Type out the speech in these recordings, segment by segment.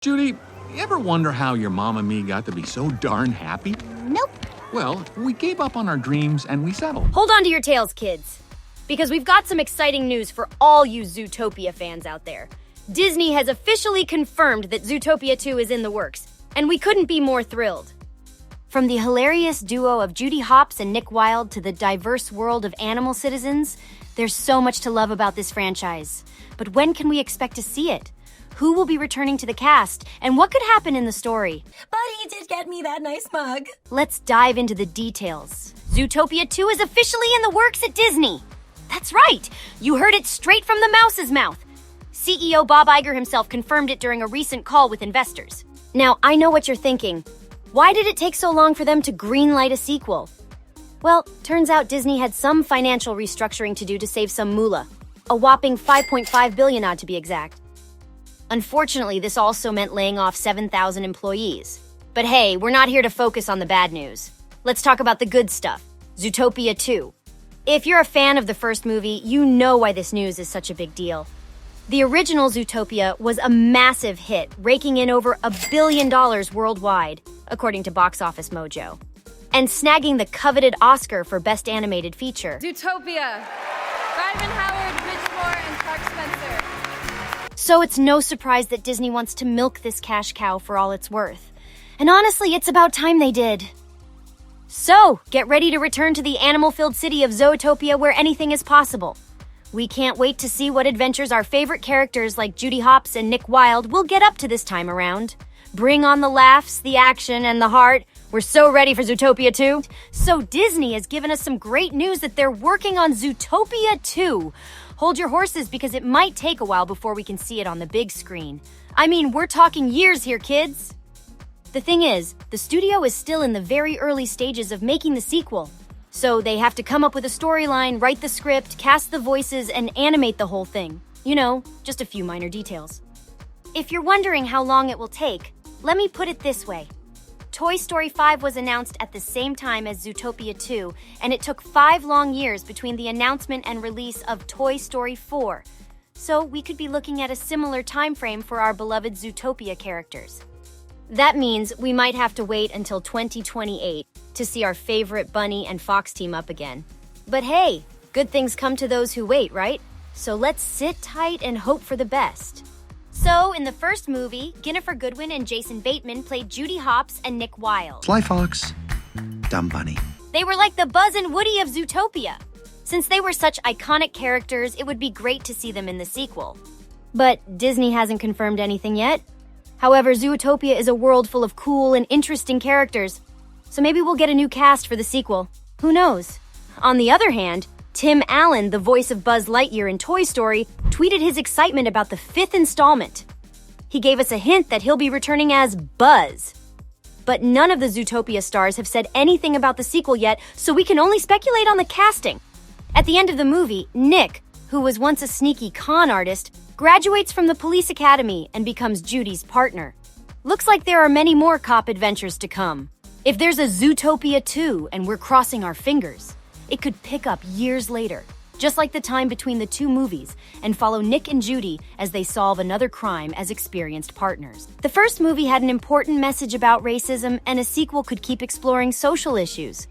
Judy, you ever wonder how your mom and me got to be so darn happy? Nope. Well, we gave up on our dreams and we settled. Hold on to your tails, kids. Because we've got some exciting news for all you Zootopia fans out there. Disney has officially confirmed that Zootopia 2 is in the works, and we couldn't be more thrilled. From the hilarious duo of Judy Hopps and Nick Wilde to the diverse world of animal citizens, there's so much to love about this franchise. But when can we expect to see it? Who will be returning to the cast, and what could happen in the story? But he did get me that nice mug. Let's dive into the details. Zootopia 2 is officially in the works at Disney. That's right! You heard it straight from the mouse's mouth. CEO Bob Iger himself confirmed it during a recent call with investors. Now, I know what you're thinking. Why did it take so long for them to greenlight a sequel? Well, turns out Disney had some financial restructuring to do to save some moolah. A whopping $5.5 billion odd to be exact. Unfortunately, this also meant laying off 7,000 employees. But hey, we're not here to focus on the bad news. Let's talk about the good stuff. Zootopia 2. If you're a fan of the first movie, you know why this news is such a big deal. The original Zootopia was a massive hit, raking in over $1 billion worldwide, according to Box Office Mojo, and snagging the coveted Oscar for Best Animated Feature. Zootopia. Byron Howard, Rich Moore, and Clark Spencer. So it's no surprise that Disney wants to milk this cash cow for all it's worth. And honestly, it's about time they did. So, get ready to return to the animal-filled city of Zootopia where anything is possible. We can't wait to see what adventures our favorite characters like Judy Hopps and Nick Wilde will get up to this time around. Bring on the laughs, the action, and the heart. We're so ready for Zootopia 2. So Disney has given us some great news that they're working on Zootopia 2. Hold your horses because it might take a while before we can see it on the big screen. I mean, we're talking years here, kids. The thing is, the studio is still in the very early stages of making the sequel. So they have to come up with a storyline, write the script, cast the voices, and animate the whole thing. You know, just a few minor details. If you're wondering how long it will take, let me put it this way. Toy Story 5 was announced at the same time as Zootopia 2, and it took 5 long years between the announcement and release of Toy Story 4. So we could be looking at a similar time frame for our beloved Zootopia characters. That means we might have to wait until 2028 to see our favorite Bunny and Fox team up again. But hey, good things come to those who wait, right? So let's sit tight and hope for the best. So, in the first movie, Ginnifer Goodwin and Jason Bateman played Judy Hopps and Nick Wilde. Sly Fox, Dumb Bunny. They were like the Buzz and Woody of Zootopia. Since they were such iconic characters, it would be great to see them in the sequel. But Disney hasn't confirmed anything yet. However, Zootopia is a world full of cool and interesting characters, so maybe we'll get a new cast for the sequel. Who knows? On the other hand, Tim Allen, the voice of Buzz Lightyear in Toy Story, tweeted his excitement about the 5th installment. He gave us a hint that he'll be returning as Buzz. But none of the Zootopia stars have said anything about the sequel yet, so we can only speculate on the casting. At the end of the movie, Nick, who was once a sneaky con artist, graduates from the police academy and becomes Judy's partner. Looks like there are many more cop adventures to come. If there's a Zootopia 2 and we're crossing our fingers, it could pick up years later, just like the time between the 2 movies, and follow Nick and Judy as they solve another crime as experienced partners. The first movie had an important message about racism, and a sequel could keep exploring social issues.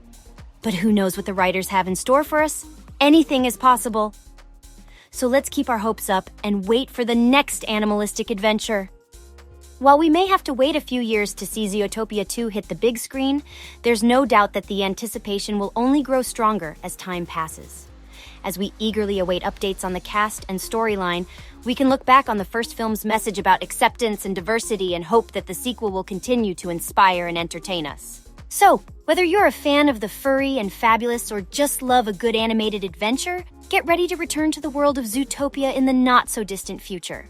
But who knows what the writers have in store for us? Anything is possible. So let's keep our hopes up and wait for the next animalistic adventure. While we may have to wait a few years to see Zootopia 2 hit the big screen, there's no doubt that the anticipation will only grow stronger as time passes. As we eagerly await updates on the cast and storyline, we can look back on the first film's message about acceptance and diversity and hope that the sequel will continue to inspire and entertain us. So, whether you're a fan of the furry and fabulous or just love a good animated adventure, get ready to return to the world of Zootopia in the not-so-distant future.